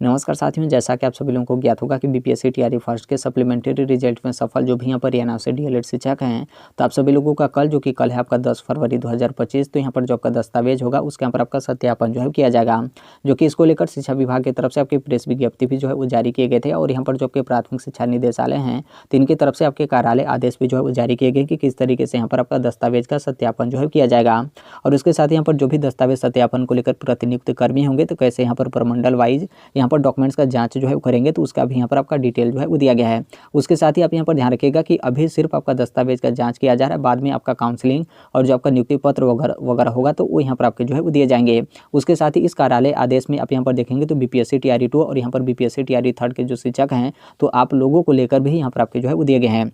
नमस्कार साथियों, जैसा कि आप सभी लोगों को ज्ञात होगा कि बीपीएससी टीआरई फर्स्ट के सप्लीमेंट्री रिजल्ट में सफल जो भी यहाँ पर एनआर से डीएलएड शिक्षक हैं, तो आप सभी लोगों का कल जो कि कल है आपका 10 फरवरी 2025, तो यहाँ पर जो आपका दस्तावेज होगा उसके यहाँ पर आपका सत्यापन जो है किया जाएगा, जो कि इसको लेकर शिक्षा विभाग की तरफ से आपकी प्रेस विज्ञप्ति भी जो है वो जारी किए गए थे। और यहाँ पर जो आपके प्राथमिक शिक्षा निदेशालय हैं तो इनकी तरफ से आपके कार्यालय आदेश भी जो है वो जारी किए गए कि किस तरीके से यहाँ पर आपका दस्तावेज का सत्यापन जो है किया जाएगा। और उसके साथ यहाँ पर जो भी दस्तावेज सत्यापन को लेकर प्रतिनियुक्त कर्मी होंगे तो कैसे यहाँ पर प्रमंडल वाइज यहाँ पर डॉक्यूमेंट्स का जांच जो है वो करेंगे, तो उसका भी यहाँ पर आपका डिटेल जो है वो दिया गया है। उसके साथ ही आप यहाँ पर ध्यान रखिएगा कि अभी सिर्फ आपका दस्तावेज का जांच किया जा रहा है, बाद में आपका काउंसलिंग और जो आपका नियुक्ति पत्र वगैरह होगा तो वो यहाँ पर आपके जो है वो दिए जाएंगे। उसके साथ ही इस कार्यालय आदेश में आप यहाँ पर देखेंगे तो बीपीएससी टीआरई 2 और यहाँ पर बीपीएससी टीआरई 3 के जो शिक्षक हैं तो आप लोगों को लेकर भी यहाँ पर आपके जो है वो दिए गए हैं।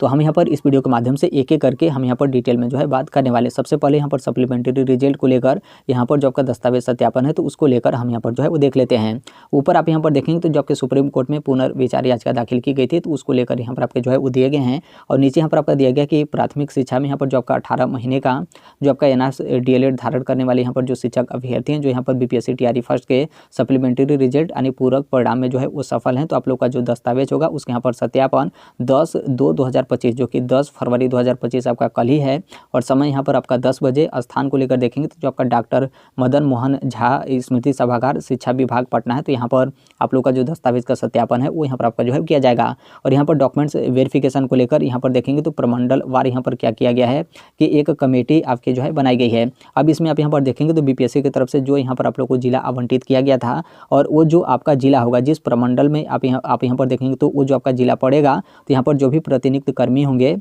तो हम यहाँ पर इस वीडियो के माध्यम से एक एक करके हम यहाँ पर डिटेल में जो है बात करने वाले। सबसे पहले यहाँ पर सप्लीमेंट्री रिजल्ट को लेकर यहाँ पर जो आपका दस्तावेज सत्यापन है तो उसको लेकर हम यहाँ पर जो है वो देख लेते हैं। ऊपर आप यहाँ पर देखेंगे तो जो आपके सुप्रीम कोर्ट में पुनर्विचार याचिका दाखिल की गई थी तो उसको लेकर यहाँ पर आपके जो है वो दिए गए हैं। और नीचे यहाँ पर आपका दिया गया कि प्राथमिक शिक्षा में यहाँ पर जो आपका 18 महीने का जो आपका एनआर डीएलएड धारण करने वाले यहाँ पर जो शिक्षक अभ्यर्थी हैं जो यहाँ पर बीपीएससी टीआरई फर्स्ट के सप्लीमेंट्री रिजल्ट यानी पूरक परिणाम में जो है वो सफल हैं, तो आप लोग का जो दस्तावेज होगा उसके यहाँ पर सत्यापन 10/2/2025 जो कि 10 फरवरी 2025 आपका कल ही है। और समय यहाँ पर आपका 10 बजे। स्थान को लेकर देखेंगे तो जो आपका डॉक्टर मदन मोहन झा स्मृति सभागार शिक्षा विभाग पटना है, तो यहाँ पर आप लोग का जो दस्तावेज का सत्यापन है वो यहाँ पर आपका जो है किया जाएगा। और यहाँ पर डॉक्यूमेंट्स वेरिफिकेशन को लेकर यहाँ पर देखेंगे तो प्रमंडल वार यहाँ पर क्या किया गया है कि एक कमेटी आपकी जो है बनाई गई है। अब इसमें आप यहाँ पर देखेंगे तो बीपीएससी की तरफ से जो यहाँ पर आप लोग को जिला आवंटित किया गया था और वो जो आपका जिला होगा जिस प्रमंडल में आप यहाँ पर देखेंगे तो वो जो आपका जिला पड़ेगा, तो यहाँ पर जो भी प्रतिनियुक्त कर्मी होंगे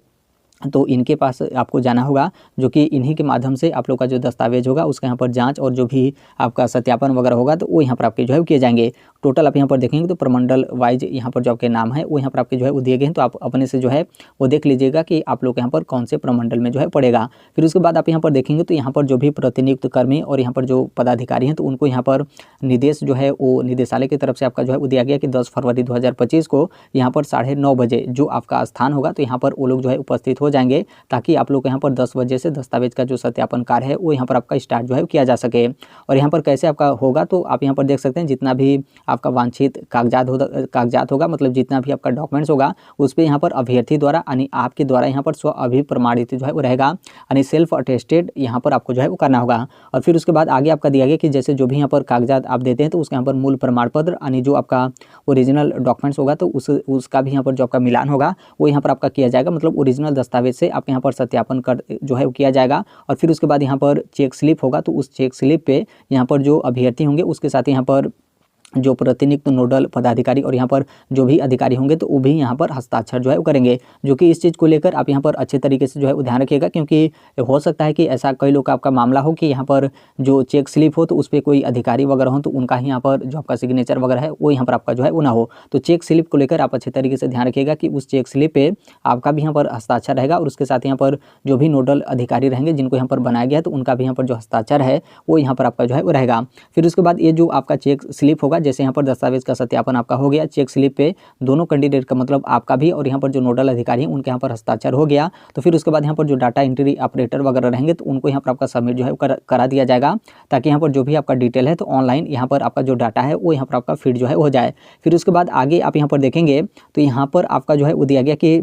तो इनके पास आपको जाना होगा, जो कि इन्हीं के माध्यम से आप लोग का जो दस्तावेज होगा उसका यहाँ पर जांच और जो भी आपका सत्यापन वगैरह होगा तो वो यहाँ पर आपके जो है किए जाएंगे। टोटल आप यहाँ पर देखेंगे तो प्रमंडल वाइज यहाँ पर जो आपके नाम है वो यहाँ पर आपके जो है वो दिए गए हैं, तो आप अपने से जो है वो देख लीजिएगा कि आप लोग यहाँ पर कौन से प्रमंडल में जो है पड़ेगा। फिर उसके बाद आप यहाँ पर देखेंगे तो यहाँ पर जो भी प्रतिनियुक्त कर्मी और यहाँ पर जो पदाधिकारी हैं तो उनको यहाँ पर निर्देश जो है वो निदेशालय की तरफ से आपका जो है वो दिया गया कि 10 फरवरी 2025 को यहाँ पर 9:30 बजे जो आपका स्थान होगा तो यहाँ पर वो लोग जो है उपस्थित हो जाएंगे, ताकि आप लोग यहाँ पर 10 बजे से दस्तावेज का जो सत्यापन कार्य है वो यहाँ पर आपका स्टार्ट जो है किया जा सके। और यहाँ पर कैसे आपका होगा तो आप यहाँ पर देख सकते हैं जितना भी आपका वांछित कागजात होगा, मतलब जितना भी आपका डॉक्यूमेंट्स होगा उस पर यहाँ पर अभ्यर्थी द्वारा यानी आपके द्वारा यहाँ पर स्व अभिप्रमाणित जो है वो रहेगा, यानी सेल्फ अटेस्टेड यहाँ पर आपको जो है वो करना होगा। और फिर उसके बाद आगे आपका दिया गया कि जैसे जो भी यहाँ पर कागजात आप देते हैं तो उसके यहाँ पर मूल प्रमाण पत्र यानी जो आपका ओरिजिनल डॉक्यूमेंट्स होगा तो उसका भी यहाँ पर जो आपका मिलान होगा वो यहाँ पर आपका किया जाएगा, मतलब ओरिजिनल दस्तावेज से आप यहाँ पर सत्यापन कर जो है वो किया जाएगा। और फिर उसके बाद यहाँ पर चेक स्लिप होगा तो उस चेक स्लिप पे यहाँ पर जो अभ्यर्थी होंगे उसके साथ यहाँ पर जो प्रतिनियुक्त नोडल पदाधिकारी और यहाँ पर जो भी अधिकारी होंगे तो वो भी यहाँ पर हस्ताक्षर जो है वो करेंगे, जो कि इस चीज़ को लेकर आप यहाँ पर अच्छे तरीके से जो है ध्यान रखिएगा, क्योंकि हो सकता है कि ऐसा कई लोग का आपका मामला हो कि यहाँ पर जो चेक स्लिप हो तो उस पर कोई अधिकारी वगैरह हो तो उनका ही यहाँ पर जो आपका सिग्नेचर वगैरह है वो यहाँ पर आपका जो है वो ना हो। तो चेक स्लिप को लेकर आप अच्छे तरीके से ध्यान रखिएगा कि उस चेक स्लिप पे आपका भी यहाँ पर हस्ताक्षर रहेगा और उसके साथ यहाँ पर जो भी नोडल अधिकारी रहेंगे जिनको यहाँ पर बनाया गया है तो उनका भी यहाँ पर जो हस्ताक्षर है वो यहाँ पर आपका जो है वो रहेगा। फिर उसके बाद ये जो आपका चेक स्लिप होगा, जैसे यहाँ पर दस्तावेज का सत्यापन आपका हो गया, चेक स्लिप पे दोनों कैंडिडेट का मतलब आपका भी और यहाँ पर जो नोडल अधिकारी हैं उनके यहाँ पर हस्ताक्षर हो गया, तो फिर उसके बाद यहाँ पर जो डाटा एंट्री ऑपरेटर वगैरह रहेंगे तो उनको यहाँ पर आपका सबमिट जो है करा दिया जाएगा, ताकि यहाँ पर जो भी आपका डिटेल है तो ऑनलाइन यहाँ पर आपका जो डाटा है वो यहाँ पर आपका फीड जो है हो जाए। फिर उसके बाद आगे आप यहाँ पर देखेंगे तो यहाँ पर आपका जो है वो दिया गया कि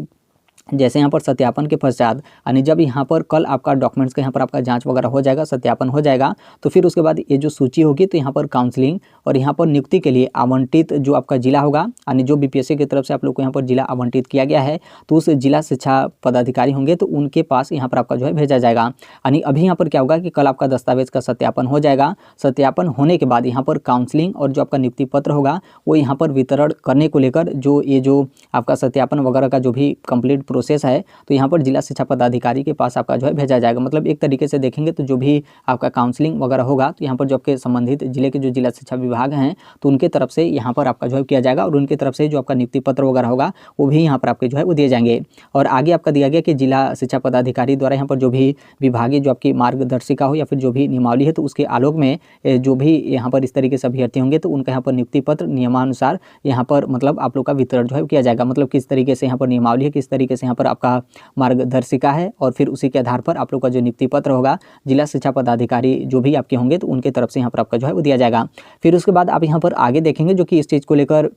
जैसे यहाँ पर सत्यापन के पश्चात यानी जब यहाँ पर कल आपका डॉक्यूमेंट्स का यहाँ पर आपका जांच वगैरह हो जाएगा, सत्यापन हो जाएगा, तो फिर उसके बाद ये जो सूची होगी तो यहाँ पर काउंसलिंग और यहाँ पर नियुक्ति के लिए आवंटित जो आपका जिला होगा यानी जो बीपीएससी की तरफ से आप लोग को यहाँ पर जिला आवंटित किया गया है तो उस जिला शिक्षा पदाधिकारी होंगे तो उनके पास यहाँ पर आपका जो है भेजा जाएगा। यानी अभी यहाँ पर क्या होगा कि कल आपका दस्तावेज का सत्यापन हो जाएगा, सत्यापन होने के बाद यहाँ पर काउंसलिंग और जो आपका नियुक्ति पत्र होगा वो यहाँ पर वितरण करने को लेकर जो आपका सत्यापन वगैरह का जो भी कंप्लीट प्रोसेस है तो यहाँ पर जिला शिक्षा पदाधिकारी के पास आपका जो है भेजा जाएगा। मतलब एक तरीके से देखेंगे तो जो भी आपका काउंसलिंग वगैरह होगा तो यहाँ पर जो आपके संबंधित जिले के जो जिला शिक्षा विभाग हैं तो उनके तरफ से यहाँ पर आपका जो है किया जाएगा और उनकी तरफ से जो आपका नियुक्ति पत्र वगैरह होगा वो भी यहाँ पर आपके जो है वो दिए जाएंगे। और आगे आपका दिया गया कि जिला शिक्षा पदाधिकारी द्वारा यहाँ पर जो भी विभागीय जो आपकी मार्गदर्शिका हो या फिर जो भी नियमावली है तो उसके आलोक में जो भी यहाँ पर इस तरीके से अभ्यर्थी होंगे तो उनका यहाँ पर नियुक्ति पत्र नियमानुसार यहाँ पर मतलब आप लोग का वितरण जो है किया जाएगा। मतलब किस तरीके से यहाँ पर नियमावली है, किस तरीके से यहाँ पर आपका मार्गदर्शिका है और फिर उसी के आधार पर आप लोग का जो नियुक्ति पत्र होगा जिला शिक्षा पदाधिकारी जो भी आपके होंगे तो उनके तरफ से यहाँ पर आपका जो है वो दिया जाएगा। फिर उसके बाद आप यहाँ पर आगे देखेंगे जो कि इस चीज़ को लेकर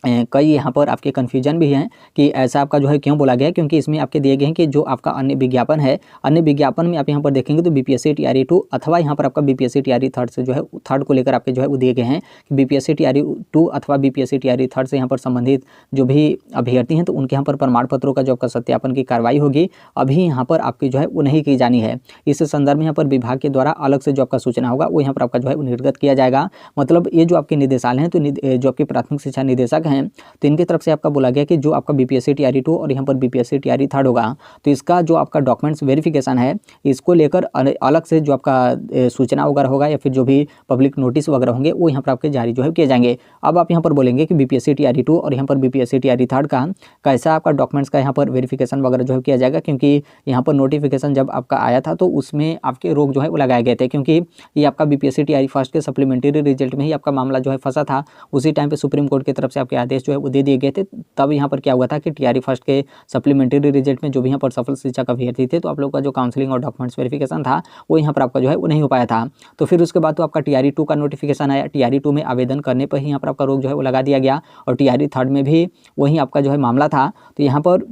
कई यहाँ पर आपके कन्फ्यूजन भी हैं कि ऐसा आपका जो है क्यों बोला गया है, क्योंकि इसमें आपके दिए गए हैं कि जो आपका अन्य विज्ञापन है, अन्य विज्ञापन में आप यहाँ पर देखेंगे तो बीपीएससी टीआरई 2 अथवा यहाँ पर आपका बीपीएससी टीआरई 3 से जो है थर्ड को लेकर आपके जो है वो दिए गए हैं कि बीपीएससी टीआरई 2 अथवा बीपीएससी टीआरई 3 से यहाँ पर संबंधित जो भी अभ्यर्थी हैं तो उनके यहाँ पर प्रमाण पत्रों का जो आपका सत्यापन की कार्रवाई होगी अभी यहाँ पर आपकी जो है वो नहीं की जानी है। इस संदर्भ में यहाँ पर विभाग के द्वारा अलग से जो आपका सूचना होगा वो यहाँ पर आपका जो है निर्गत किया जाएगा। मतलब ये जो आपके निदेशालय हैं तो जो आपके प्राथमिक शिक्षा निदेशक हैं तो इनके तरफ से आपका बोला गया कि जो आपका बीपीएससी टीआरई 2 और यहाँ पर बीपीएससी टीआरई 3 होगा तो इसका जो आपका डॉक्यूमेंट्स वेरिफिकेशन है इसको लेकर अलग से जो आपका सूचना वगैरह होगा या फिर जो भी पब्लिक नोटिस वगैरह होंगे वो यहाँ पर आपके जारी जो है किए जाएंगे। अब आप यहाँ पर बोलेंगे कि बीपीएससी टीआरई 2 और यहाँ पर बीपीएससी टीआरई 3 का कैसा आपका डॉक्यूमेंट्स का यहाँ पर वेरिफिकेशन वगैरह जो है किया जाएगा, क्योंकि यहाँ पर नोटिफिकेशन जब आपका आया था तो उसमें आपके रोक जो है वो लगाए गए थे, क्योंकि ये आपका बीपीएससी टीआरई फर्स्ट के सप्लीमेंट्री रिजल्ट में ही आपका मामला जो है फंसा था। उसी टाइम पे सुप्रीम कोर्ट की तरफ से आपके आदेश जो है वो दे दिए गए थे। तब यहाँ पर क्या हुआ था कि टीआरई फर्स्ट के सप्लीमेंट्री रिजल्ट में जो भी यहाँ पर सफल शिक्षक अभ्यर्थी थे तो आप लोग का जो काउंसलिंग और डॉक्यूमेंट्स वेरिफिकेशन था वो यहाँ पर आपका जो है वो नहीं हो पाया था। तो फिर उसके बाद तो आपका टीआरई 2 का नोटिफिकेशन आया, टीआरई 2 में आवेदन करने पर ही यहाँ पर आपका रोक जो है वो लगा दिया गया और टीआरई 3 में भी वही आपका जो है मामला था। तो यहाँ पर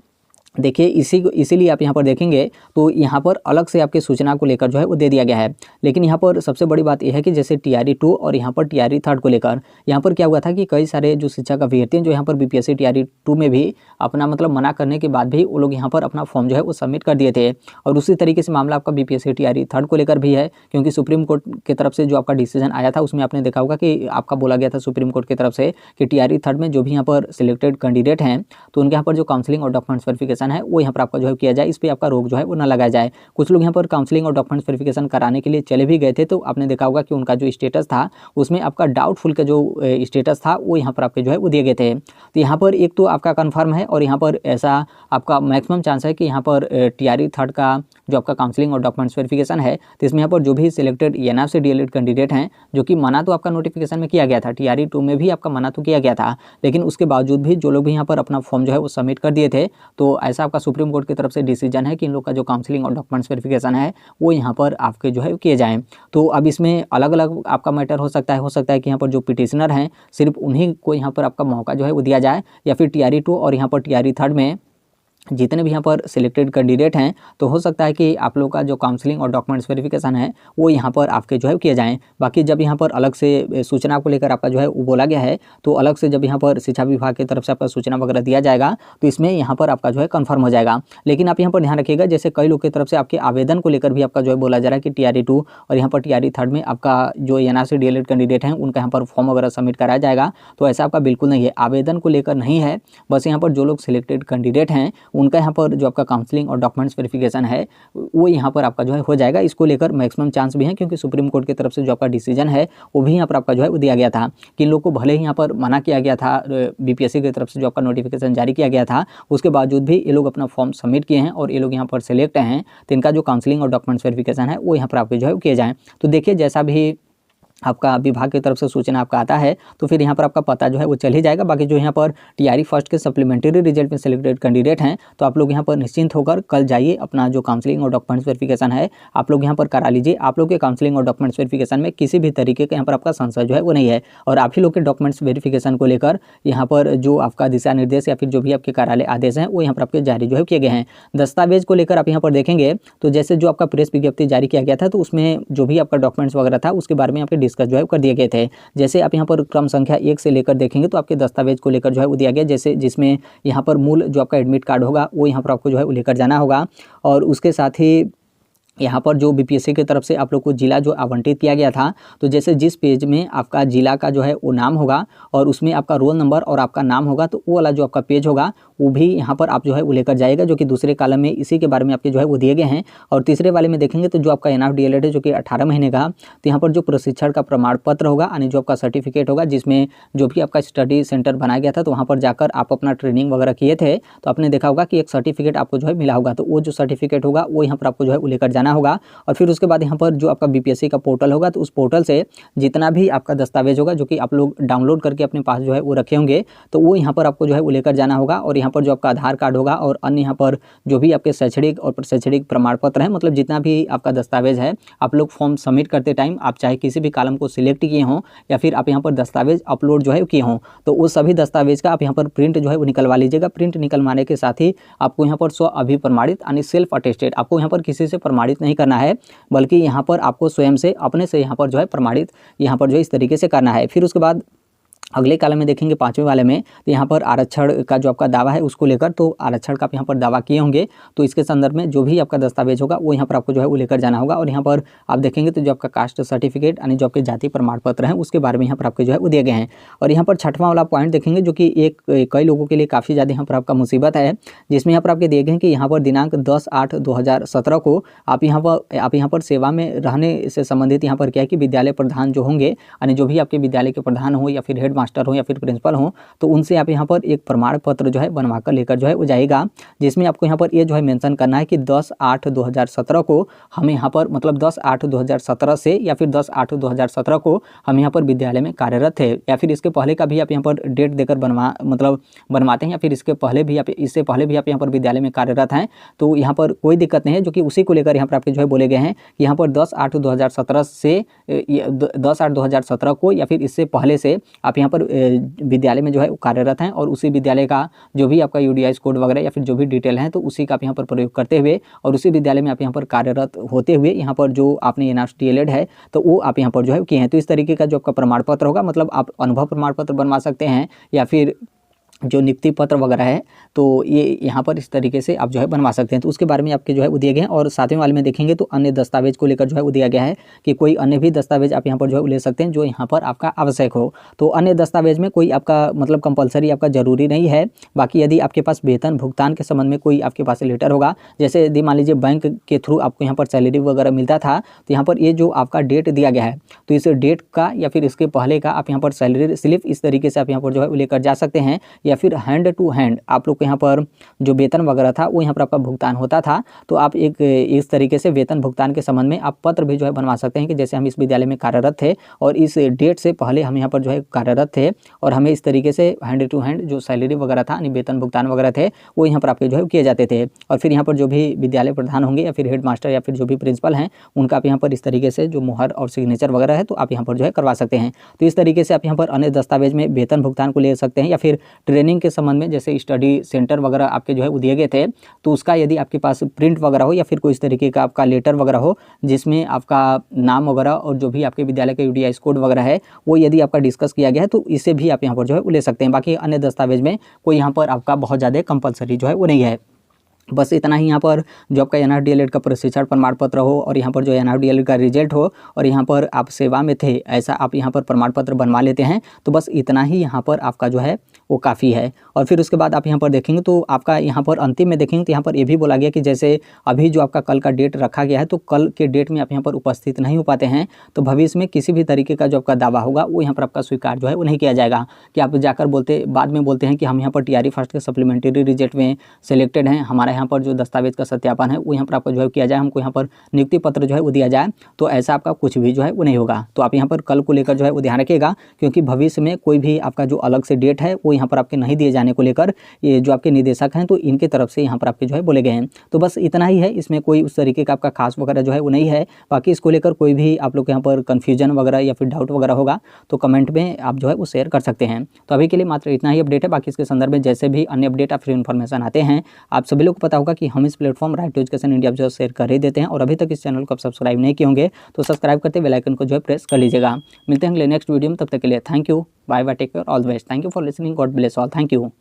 देखिए इसीलिए आप यहाँ पर देखेंगे तो यहाँ पर अलग से आपकी सूचना को लेकर जो है वो दे दिया गया है। लेकिन यहाँ पर सबसे बड़ी बात यह है कि जैसे टीआरई 2 और यहाँ पर टीआरई 3 को लेकर यहाँ पर क्या हुआ था कि कई सारे जो शिक्षक अभ्यर्थी हैं जो यहाँ पर बीपीएससी टीआरई 2 में भी अपना मतलब मना करने के बाद भी वो लोग यहाँ पर अपना फॉर्म जो है वो सबमिट कर दिए थे। और उसी तरीके से मामला आपका बीपीएससी टीआरई 3 को लेकर भी है, क्योंकि सुप्रीम कोर्ट की तरफ से जो आपका डिसीजन आया था उसमें आपने देखा होगा कि आपका बोला गया था सुप्रीम कोर्ट की तरफ से कि टीआरई 3 में जो भी यहाँ पर सिलेक्टेड कैंडिडेट हैं तो उनके यहाँ पर जो काउंसलिंग और डॉक्यूमेंट्स वेरिफिकेशन है वो यहाँ पर आपका जो है किया जाए, इस पर आपका रोक जो है वो ना लगाया जाए। कुछ लोग यहाँ पर काउंसलिंग और डॉक्यूमेंट्स वेरिफिकेशन कराने के लिए चले भी गए थे तो आपने देखा होगा कि उनका जो स्टेटस था उसमें आपका डाउटफुल का जो स्टेटस था वो यहाँ पर आपके जो है वो दिए गए थे। तो यहाँ पर एक तो आपका कन्फर्म है और यहाँ पर ऐसा आपका मैक्सिमम चांस है कि यहाँ पर टीआरई 3 का जो आपका काउंसलिंग और डॉक्यूमेंट्स वेरिफिकेशन है तो इसमें यहाँ पर जो भी सिलेक्टेड एनआईएफ से डीएलएड कैंडिडेट हैं जो कि मना तो आपका नोटिफिकेशन में किया गया था, टीआरई 2 में भी आपका मना तो किया गया था, लेकिन उसके बावजूद भी जो लोग भी यहाँ पर अपना फॉर्म जो है वो सबमिट कर दिए थे तो ऐसा आपका सुप्रीम कोर्ट की तरफ से डिसीजन है कि इन लोग का जो काउंसलिंग और डॉक्यूमेंट्स वेरिफिकेशन है वो यहाँ पर आपके जो है किए जाएँ। तो अब इसमें अलग अलग आपका मैटर हो सकता है कि यहाँ पर जो पिटिशनर हैं सिर्फ उन्हीं को यहाँ पर आपका मौका जो है वो दिया जाए या फिर टीआरई 2 और यहाँ पर टीआरई 3 में जितने भी यहाँ पर सिलेक्टेड कैंडिडेट हैं तो हो सकता है कि आप लोग का जो काउंसलिंग और डॉक्यूमेंट्स वेरिफिकेशन है वो यहाँ पर आपके जो है किए जाएँ। बाकी जब यहाँ पर अलग से सूचना को लेकर आपका जो है वो बोला गया है तो अलग से जब यहाँ पर शिक्षा विभाग की तरफ से आपका सूचना वगैरह दिया जाएगा तो इसमें यहाँ पर आपका जो है कन्फर्म हो जाएगा। लेकिन आप यहाँ पर ध्यान रखिएगा जैसे कई लोग की तरफ से आपके आवेदन को लेकर भी आपका जो है बोला जा रहा है कि टीआरई 2 और यहाँ पर टीआरई 3 में आपका जो एनआईएफ से डीएलएड कैंडिडेट हैं उनका यहाँ पर फॉर्म वगैरह सबमिट कराया जाएगा। तो ऐसा आपका बिल्कुल नहीं है, आवेदन को लेकर नहीं है, बस यहाँ पर जो लोग सिलेक्टेड कैंडिडेट हैं उनका यहाँ पर जो आपका काउंसलिंग और डॉक्यूमेंट्स वेरिफिकेशन है वो यहाँ पर आपका जो है हो जाएगा। इसको लेकर मैक्सिमम चांस भी है क्योंकि सुप्रीम कोर्ट की तरफ से जो आपका डिसीजन है वो भी यहाँ पर आपका जो है वो दिया गया था कि इन लोग को भले ही यहाँ पर मना किया गया था, बीपीएससी की तरफ से जो आपका नोटिफिकेशन जारी किया गया था उसके बावजूद भी ये लोग अपना फॉर्म सबमिट किए हैं और ये लोग यहाँ पर सिलेक्ट हैं तो इनका जो काउंसलिंग और डॉक्यूमेंट्स वेरिफिकेशन है वो यहाँ पर आपके जो है किए जाएँ। तो देखिए जैसा भी आपका विभाग की तरफ से सूचना आपका आता है तो फिर यहाँ पर आपका पता जो है वो चल ही जाएगा। बाकी जो यहाँ पर टीआरई फर्स्ट के सप्लीमेंट्री रिजल्ट में सिलेक्टेड कैंडिडेट हैं तो आप लोग यहाँ पर निश्चिंत होकर कल जाइए, अपना जो काउंसलिंग और डॉक्यूमेंट्स वेरिफिकेशन है आप लोग यहाँ पर करा लीजिए। आप लोग के काउंसलिंग और डॉक्यूमेंट्स वेरिफिकेशन में किसी भी तरीके का यहाँ पर आपका संशय जो है वो नहीं है और आप ही लोग के डॉक्यूमेंट्स वेरिफिकेशन को लेकर यहाँ पर जो आपका दिशा निर्देश या फिर जो भी आपके कार्यालय आदेश हैं वो यहाँ पर आपके जारी जो है किए गए हैं। दस्तावेज को लेकर आप यहाँ पर देखेंगे तो जैसे जो आपका प्रेस विज्ञप्ति जारी किया गया था तो उसमें जो भी आपका डॉक्यूमेंट्स वगैरह था उसके बारे में यहाँ पे डिस्कस जो है कर दिए गए थे। जैसे आप यहाँ पर क्रम संख्या 1 से लेकर देखेंगे तो आपके दस्तावेज को लेकर जो है वो दिया गया, जैसे जिसमें यहाँ पर मूल जो आपका एडमिट कार्ड होगा वो यहाँ पर आपको जो है वो लेकर जाना होगा और उसके साथ ही यहाँ पर जो बीपीएससी की तरफ से आप लोग को जिला जो आवंटित किया गया था तो जैसे जिस पेज में आपका जिला का जो है वो नाम होगा और उसमें आपका रोल नंबर और आपका नाम होगा तो वो वाला जो आपका पेज होगा वो भी यहाँ पर आप जो है वो लेकर जाएगा, जो कि दूसरे कॉलम में इसी के बारे में आपके जो है वो दिए गए हैं। और तीसरे वाले में देखेंगे तो जो आपका एनआईएफ डीएलएड है जो कि 18 महीने का, तो यहाँ पर जो प्रशिक्षण का प्रमाण पत्र होगा यानी जो आपका सर्टिफिकेट होगा जिसमें जो भी आपका स्टडी सेंटर बनाया गया था तो वहाँ पर जाकर आप अपना ट्रेनिंग वगैरह किए थे तो आपने देखा होगा कि एक सर्टिफिकेट आपको जो है मिला होगा, तो वो जो सर्टिफिकेट होगा वो यहाँ पर आपको जो है वो लेकर जाना जाना होगा। और फिर उसके बाद यहाँ पर जो आपका बीपीएससी का पोर्टल होगा तो उस पोर्टल से जितना भी आपका दस्तावेज होगा जो कि आप लोग डाउनलोड करके अपने पास जो है वो रखे होंगे, तो वो यहाँ पर आपको जो है वो लेकर जाना होगा। और यहाँ पर जो आपका आधार कार्ड होगा और अन्य यहाँ पर जो भी आपके शैक्षणिक और शैक्षणिक प्रमाण पत्र है, मतलब जितना भी आपका दस्तावेज है, आप लोग फॉर्म सबमिट करते टाइम आप चाहे किसी भी कॉलम को सिलेक्ट किए हों या फिर आप यहाँ पर दस्तावेज अपलोड जो है किए हों, तो वो सभी दस्तावेज का आप यहाँ पर प्रिंट जो है वो निकलवा लीजिएगा। प्रिंट निकलवाने के साथ ही आपको यहाँ पर स्व अभिप्रमाणित यानी सेल्फ अटेस्टेड, आपको यहाँ पर किसी से प्रमाणित नहीं करना है, बल्कि यहाँ पर आपको स्वयं से अपने से यहाँ पर जो है प्रमाणित यहाँ पर जो है इस तरीके से करना है। फिर उसके बाद अगले कॉलम में देखेंगे 5वें वाले में, तो यहाँ पर आरक्षण का जो आपका दावा है उसको लेकर, तो आरक्षण का आप यहाँ पर दावा किए होंगे, तो इसके संदर्भ में जो भी आपका दस्तावेज होगा वो यहाँ पर आपको जो है वो लेकर जाना होगा। और यहाँ पर आप देखेंगे तो जो आपका कास्ट सर्टिफिकेट यानी जो आपके जाति प्रमाण पत्र हैं उसके बारे में यहाँ पर आपके जो है वो दिए गए हैं। और यहाँ पर 6वां वाला पॉइंट देखेंगे जो कि कई लोगों के लिए काफ़ी ज़्यादा यहाँ पर आपका मुसीबत है, जिसमें यहाँ पर आपके दिए गए हैं कि यहाँ पर दिनांक 10/8/2017 को आप यहाँ पर सेवा में रहने से संबंधित यहाँ पर क्या है कि विद्यालय प्रधान जो होंगे यानी जो भी आपके विद्यालय के प्रधान हो या फिर हेड मास्टर हो या फिर प्रिंसिपल हो, तो उनसे आप यहाँ पर एक प्रमाण पत्र जो है बनवा कर लेकर जो है वो जाएगा, जिसमें आपको यहाँ पर ये जो है मेंशन करना है कि 10/8/2017 को हम यहाँ पर मतलब 10/8/2017 से या फिर 10/8/2017 को हम यहाँ पर विद्यालय में कार्यरत थे, या फिर इसके पहले का भी आप यहाँ पर डेट देकर बनवाते हैं, या फिर इससे पहले भी आप यहाँ पर विद्यालय में कार्यरत हैं, तो यहाँ पर कोई दिक्कत नहीं है, जो कि उसी को लेकर यहाँ पर आपके जो है बोले गए हैं कि यहाँ पर 10/8/2017 से 10/8/2017 को या फिर इससे पहले से आप यहाँ पर विद्यालय में जो है कार्यरत हैं, और उसी विद्यालय का जो भी आपका यूडीआईएस कोड वगैरह या फिर जो भी डिटेल है तो उसी का आप यहाँ पर प्रयोग करते हुए और उसी विद्यालय में आप यहाँ पर कार्यरत होते हुए यहाँ पर जो आपने एनआरसी डीएलएड है तो वो आप यहाँ पर जो है किए हैं। तो इस तरीके का जो आपका प्रमाण पत्र होगा, मतलब आप अनुभव प्रमाण पत्र बनवा सकते हैं या फिर जो नियुक्ति पत्र वगैरह है, तो ये यहाँ पर इस तरीके से आप जो है बनवा सकते हैं। तो उसके बारे में आपके जो है वो दिए गए हैं। और 7वें वाले में देखेंगे तो अन्य दस्तावेज को लेकर जो है वो दिया गया है कि कोई अन्य भी दस्तावेज आप यहाँ पर जो है ले सकते हैं जो यहाँ पर आपका आवश्यक हो। तो अन्य दस्तावेज में कोई आपका मतलब कंपलसरी आपका जरूरी नहीं है। बाकी यदि आपके पास वेतन भुगतान के संबंध में कोई आपके पास लेटर होगा, जैसे यदि मान लीजिए बैंक के थ्रू आपको यहाँ पर सैलरी वगैरह मिलता था, तो यहाँ पर ये जो आपका डेट दिया गया है तो इस डेट का या फिर इसके पहले का आप यहाँ पर सैलरी स्लिप इस तरीके से आप यहाँ पर जो है लेकर जा सकते हैं, या फिर हैंड टू हैंड आप लोग को यहाँ पर जो वेतन वगैरह था वो यहाँ पर आपका भुगतान होता था, तो आप एक इस तरीके से वेतन भुगतान के संबंध में आप पत्र भी जो है बनवा सकते हैं कि जैसे हम इस विद्यालय में कार्यरत थे और इस डेट से पहले हम यहाँ पर जो है कार्यरत थे और हमें इस तरीके से हैंड टू हैंड जो सैलरी वगैरह था यानी वेतन भुगतान वगैरह थे वो यहाँ पर आपके जो है किए जाते थे। और फिर यहाँ पर जो भी विद्यालय प्रधान होंगे या फिर हेड मास्टर या फिर जो भी प्रिंसिपल हैं उनका आप यहाँ पर इस तरीके से जो मुहर और सिग्नेचर वगैरह है तो आप यहाँ पर जो है करवा सकते हैं। तो इस तरीके से आप यहाँ पर अन्य दस्तावेज में वेतन भुगतान को ले सकते हैं, या फिर ट्रेनिंग के संबंध में जैसे स्टडी सेंटर वगैरह आपके जो है वो दिए गए थे तो उसका यदि आपके पास प्रिंट वगैरह हो या फिर कोई इस तरीके का आपका लेटर वगैरह हो जिसमें आपका नाम वगैरह और जो भी आपके विद्यालय का यूडीआईएस कोड वगैरह है वो यदि आपका डिस्कस किया गया है तो इसे भी आप यहाँ पर जो है वो ले सकते हैं। बाकी अन्य दस्तावेज में कोई यहाँ पर आपका बहुत ज़्यादा कंपलसरी जो है वो नहीं है। बस इतना ही यहाँ पर जो आपका एनआर डीएलएड का प्रशिक्षण प्रमाण पत्र हो और यहाँ पर जो एनआर डीएलएड का रिजल्ट हो और यहाँ पर आप सेवा में थे ऐसा आप यहाँ पर प्रमाण पत्र बनवा लेते हैं, तो बस इतना ही यहाँ पर आपका जो है वो काफ़ी है। और फिर उसके बाद आप यहाँ पर देखेंगे तो आपका यहाँ पर अंतिम में देखेंगे तो यहाँ पर ये भी बोला गया कि जैसे अभी जो आपका कल का डेट रखा गया है तो कल के डेट में आप यहाँ पर उपस्थित नहीं हो पाते हैं तो भविष्य में किसी भी तरीके का जो आपका दावा होगा वो यहाँ पर आपका स्वीकार जो है वो नहीं किया जाएगा कि आप जाकर बाद में बोलते हैं कि हम यहाँ पर टीआरई फर्स्ट के सप्लीमेंट्री रिजल्ट में सिलेक्टेड हैं, हमारा यहाँ पर जो दस्तावेज का सत्यापन है वो यहाँ पर आपको जो है किया जाए, हमको यहाँ पर नियुक्ति पत्र जो है वो दिया जाए, तो ऐसा आपका कुछ भी जो है वो नहीं होगा। तो आप यहाँ पर कल को लेकर जो है वो ध्यान रखिएगा क्योंकि भविष्य में कोई भी आपका जो अलग से डेट है वो यहाँ पर आपके नहीं दिए जाने को लेकर ये जो आपके निदेशक हैं तो इनके तरफ से यहाँ पर आपके जो है बोले गए हैं। तो बस इतना ही है, इसमें कोई उस तरीके का आपका खास वगैरह जो है वो नहीं है। बाकी इसको लेकर कोई भी आप लोग यहाँ पर कन्फ्यूजन वगैरह या फिर डाउट वगैरह होगा तो कमेंट में आप जो है वो शेयर कर सकते हैं। तो अभी के लिए मात्र इतना ही अपडेट है। बाकी इसके संदर्भ में जैसे भी अन्य अपडेट या फिर इन्फॉर्मेशन आते हैं आप सभी लोग को पता होगा कि हम इस platform right to education India जो शेयर कर ही देते हैं। और अभी तक इस चैनल को आप सब्सक्राइब नहीं किए होंगे तो सब्सक्राइब करते बेल आइकन को जो है प्रेस कर लीजिएगा। मिलते हैं अगले नेक्स्ट वीडियो में, तब तक के लिए thank you, bye bye, take care, all the best, thank you for listening, God bless all, thank you.